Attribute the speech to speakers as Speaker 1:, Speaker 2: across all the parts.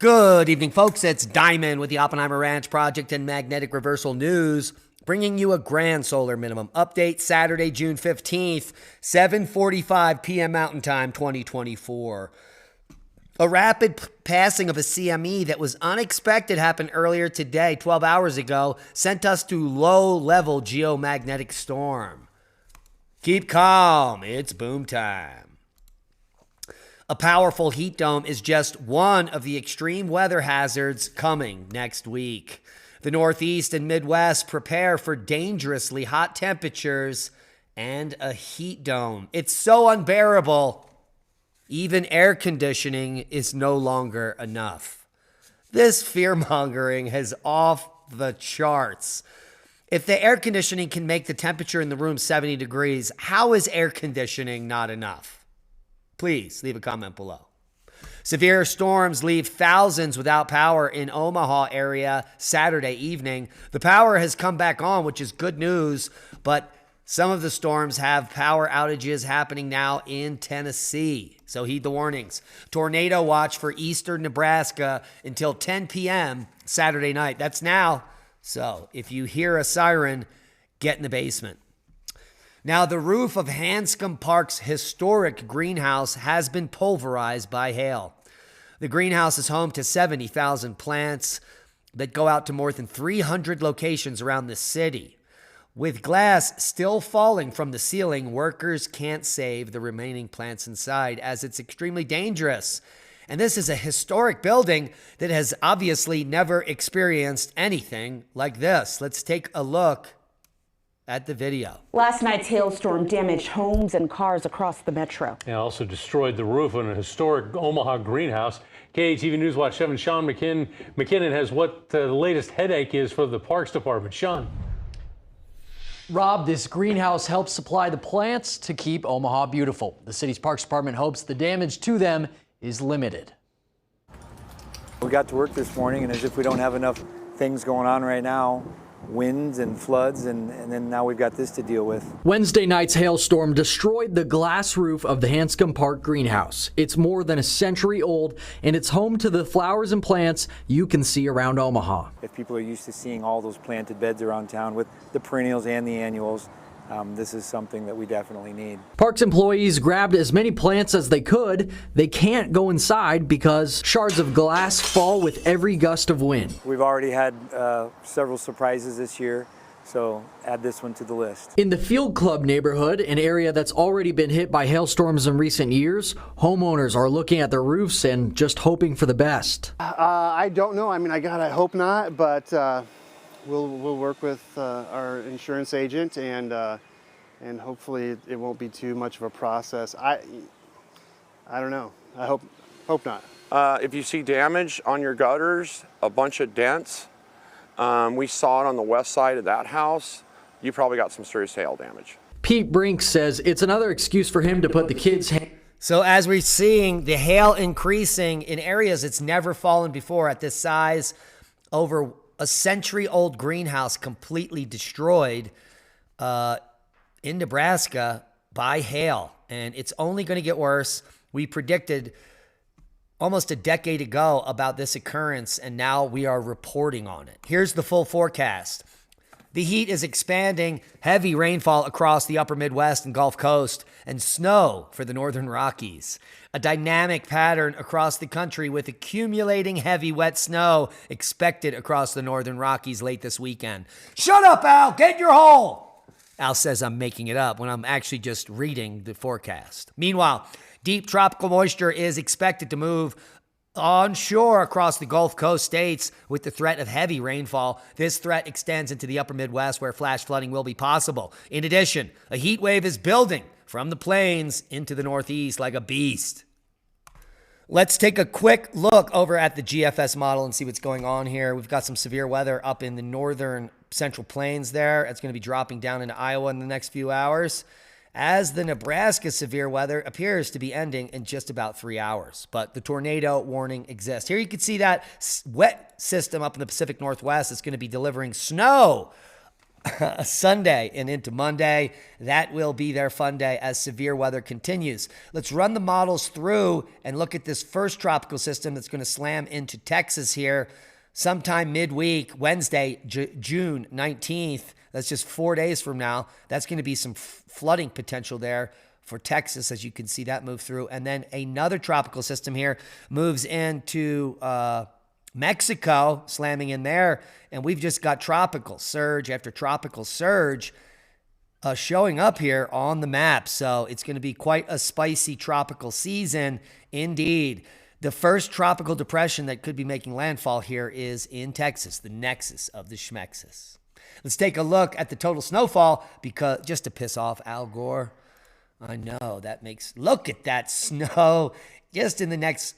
Speaker 1: Good evening, folks. It's Diamond with the Oppenheimer Ranch Project and Magnetic Reversal News, bringing you a grand solar minimum update Saturday, June 15th, 7:45 p.m. Mountain Time, 2024. A rapid passing of a CME that was unexpected happened earlier today, 12 hours ago, sent us to low-level geomagnetic storm. Keep calm. It's boom time. A powerful heat dome is just one of the extreme weather hazards coming next week. The Northeast and Midwest prepare for dangerously hot temperatures and a heat dome. It's so unbearable, even air conditioning is no longer enough. This fear-mongering is off the charts. If the air conditioning can make the temperature in the room 70 degrees, how is air conditioning not enough? Please leave a comment below. Severe storms leave thousands without power in Omaha area Saturday evening. The power has come back on, which is good news, but some of the storms have power outages happening now in Tennessee. So heed the warnings. Tornado watch for eastern Nebraska until 10 p.m. Saturday night. That's now. So if you hear a siren, get in the basement. Now, the roof of Hanscom Park's historic greenhouse has been pulverized by hail. The greenhouse is home to 70,000 plants that go out to more than 300 locations around the city. With glass still falling from the ceiling, workers can't save the remaining plants inside as it's extremely dangerous. And this is a historic building that has obviously never experienced anything like this. Let's take a look at the video.
Speaker 2: Last night's hailstorm damaged homes and cars across the metro.
Speaker 3: It also destroyed the roof on a historic Omaha greenhouse. KATV News Watch 7 Sean McKinnon has what the latest headache is for the Parks Department. Sean.
Speaker 4: Rob, this greenhouse helps supply the plants to keep Omaha beautiful. The city's Parks Department hopes the damage to them is limited.
Speaker 5: We got to work this morning, and as if we don't have enough things going on right now, winds and floods, and then now we've got this to deal with.
Speaker 4: Wednesday night's hailstorm destroyed the glass roof of the Hanscom Park greenhouse. It's more than a century old, and it's home to the flowers and plants you can see around Omaha.
Speaker 5: If people are used to seeing all those planted beds around town with the perennials and the annuals, this is something that we definitely need.
Speaker 4: Parks employees grabbed as many plants as they could. They can't go inside because shards of glass fall with every gust of wind.
Speaker 5: We've already had several surprises this year, so add this one to the list.
Speaker 4: In the Field Club neighborhood, an area that's already been hit by hailstorms in recent years, homeowners are looking at their roofs and just hoping for the best.
Speaker 6: I don't know. I mean, I hope not, but we'll work with our insurance agent, and hopefully it won't be too much of a process. I don't know. I hope not.
Speaker 7: If you see damage on your gutters, a bunch of dents, we saw it on the west side of that house, you probably got some serious hail damage.
Speaker 4: Pete Brink says it's another excuse for him to put the kids'
Speaker 1: So as we're seeing the hail increasing in areas it's never fallen before at this size, over a century-old greenhouse completely destroyed in Nebraska by hail. And it's only going to get worse. We predicted almost a decade ago about this occurrence, and now we are reporting on it. Here's the full forecast. The heat is expanding, heavy rainfall across the upper Midwest and Gulf Coast, and snow for the northern Rockies. A dynamic pattern across the country with accumulating heavy wet snow expected across the northern Rockies late this weekend. Shut up, Al! Get in your hole! Al says I'm making it up when I'm actually just reading the forecast. Meanwhile, deep tropical moisture is expected to move onshore across the Gulf Coast states with the threat of heavy rainfall. This threat extends into the upper Midwest where flash flooding will be possible. In addition, a heat wave is building from the plains into the Northeast like a beast. Let's take a quick look over at the GFS model and see what's going on here. We've got some severe weather up in the northern central plains there. It's going to be dropping down into Iowa in the next few hours, as the Nebraska severe weather appears to be ending in just about 3 hours. But the tornado warning exists. Here you can see that wet system up in the Pacific Northwest is going to be delivering snow Sunday and into Monday. That will be their fun day as severe weather continues. Let's run the models through and look at this first tropical system that's going to slam into Texas here sometime midweek, Wednesday, June 19th. That's just 4 days from now. That's going to be some flooding potential there for Texas, as you can see that move through. And then another tropical system here moves into Mexico, slamming in there. And we've just got tropical surge after tropical surge showing up here on the map. So it's going to be quite a spicy tropical season indeed. The first tropical depression that could be making landfall here is in Texas, the nexus of the Schmexus. Let's take a look at the total snowfall, because just to piss off Al Gore. I know that makes, look at that snow just in the next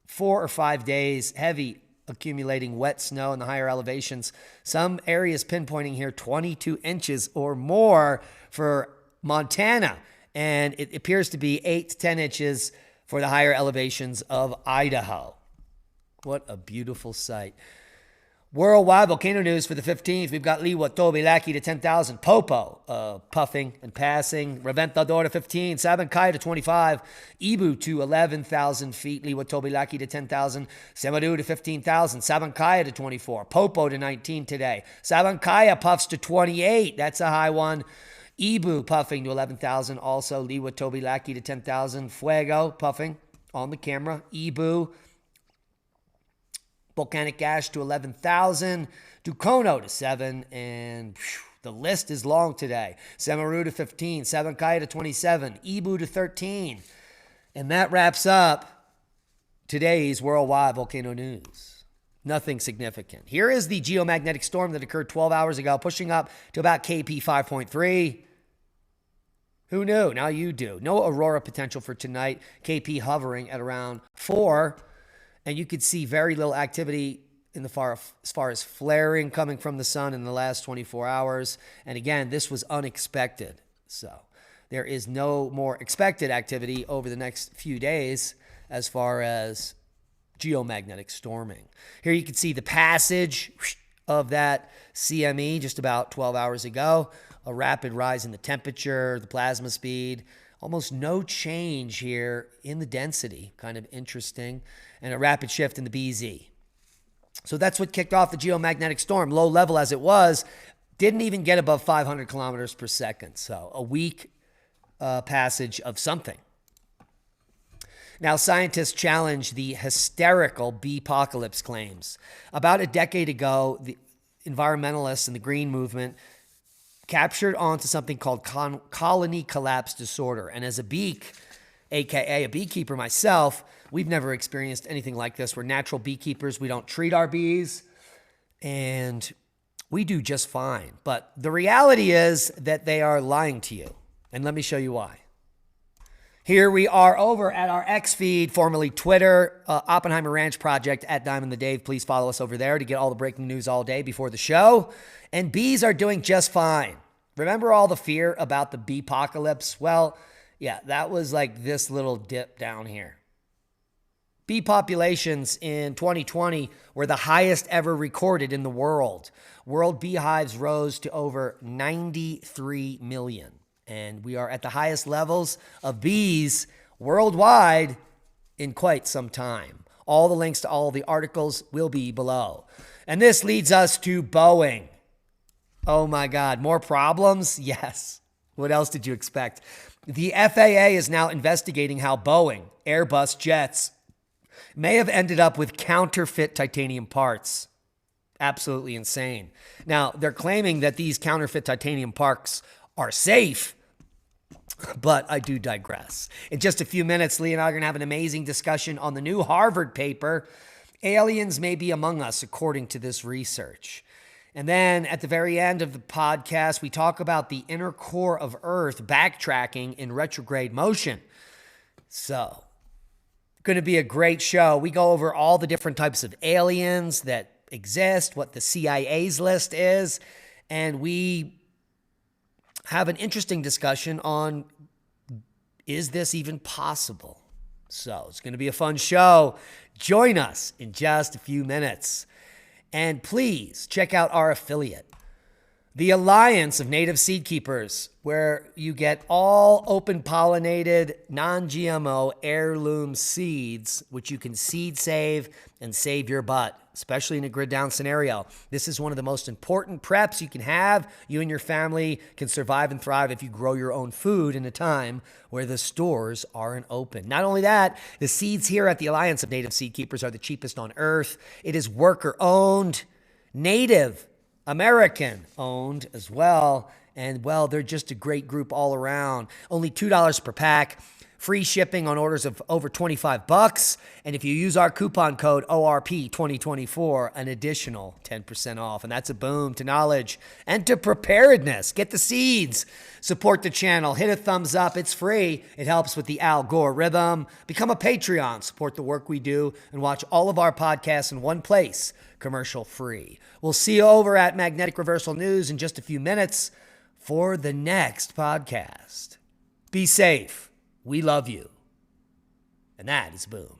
Speaker 1: 4 or 5 days, heavy accumulating wet snow in the higher elevations. Some areas pinpointing here 22 inches or more for Montana, and it appears to be 8 to 10 inches for the higher elevations of Idaho. What a beautiful sight. Worldwide volcano news for the 15th. We've got Liwatobilaki to 10,000. Popo puffing and passing. Reventador to 15. Sabancaya to 25. Ibu to 11,000 feet. Liwatobilaki to 10,000. Semadu to 15,000. Sabancaya to 24. Popo to 19 today. Sabancaya puffs to 28. That's a high one. Ibu puffing to 11,000. Also Liwatobilaki to 10,000. Fuego puffing on the camera. Ibu. Volcanic ash to 11,000, Tucono to 7, and the list is long today. Semaru to 15, Sabancaya to 27, Ibu to 13. And that wraps up today's worldwide volcano news. Nothing significant. Here is the geomagnetic storm that occurred 12 hours ago, pushing up to about KP 5.3. Who knew? Now you do. No aurora potential for tonight. KP hovering at around 4. And you could see very little activity in as far as flaring coming from the sun in the last 24 hours. And again, this was unexpected. So there is no more expected activity over the next few days as far as geomagnetic storming. Here you can see the passage of that CME just about 12 hours ago. A rapid rise in the temperature, the plasma speed. Almost no change here in the density, kind of interesting, and a rapid shift in the BZ. So that's what kicked off the geomagnetic storm. Low level as it was, didn't even get above 500 kilometers per second. So a weak passage of something. Now, scientists challenge the hysterical Bee-Pocalypse claims. About a decade ago, the environmentalists and the green movement captured onto something called colony collapse disorder. And as a beak, aka a beekeeper myself, we've never experienced anything like this. We're natural beekeepers. We don't treat our bees, and we do just fine. But the reality is that they are lying to you. And let me show you why. Here we are over at our X feed, formerly Twitter, Oppenheimer Ranch Project at Diamond the Dave. Please follow us over there to get all the breaking news all day before the show. And bees are doing just fine. Remember all the fear about the Bee-Pocalypse? Well, yeah, that was like this little dip down here. Bee populations in 2020 were the highest ever recorded in the world. World beehives rose to over 93 million. And we are at the highest levels of bees worldwide in quite some time. All the links to all the articles will be below. And this leads us to Boeing. Oh my God, more problems? Yes. What else did you expect? The FAA is now investigating how Boeing, Airbus jets may have ended up with counterfeit titanium parts. Absolutely insane. Now, they're claiming that these counterfeit titanium parts are safe, but I do digress. In just a few minutes, Lee and I are going to have an amazing discussion on the new Harvard paper, Aliens May Be Among Us, according to this research. And then at the very end of the podcast, we talk about the inner core of Earth backtracking in retrograde motion. So, going to be a great show. We go over all the different types of aliens that exist, what the CIA's list is, and we have an interesting discussion on, is this even possible? So it's going to be a fun show. Join us in just a few minutes. And please check out our affiliate, The Alliance of Native Seed Keepers, where you get all open pollinated, non-GMO heirloom seeds, which you can seed save and save your butt, especially in a grid down scenario. This is one of the most important preps you can have. You and your family can survive and thrive if you grow your own food in a time where the stores aren't open. Not only that, the seeds here at the Alliance of Native Seed Keepers are the cheapest on earth. It is worker owned, Native American owned as well. And well, they're just a great group all around. Only $2 per pack. Free shipping on orders of over $25. And if you use our coupon code ORP2024, an additional 10% off. And that's a boom to knowledge and to preparedness. Get the seeds. Support the channel. Hit a thumbs up. It's free. It helps with the algorithm. Become a Patreon. Support the work we do and watch all of our podcasts in one place, commercial free. We'll see you over at Magnetic Reversal News in just a few minutes for the next podcast. Be safe. We love you. And that is boom.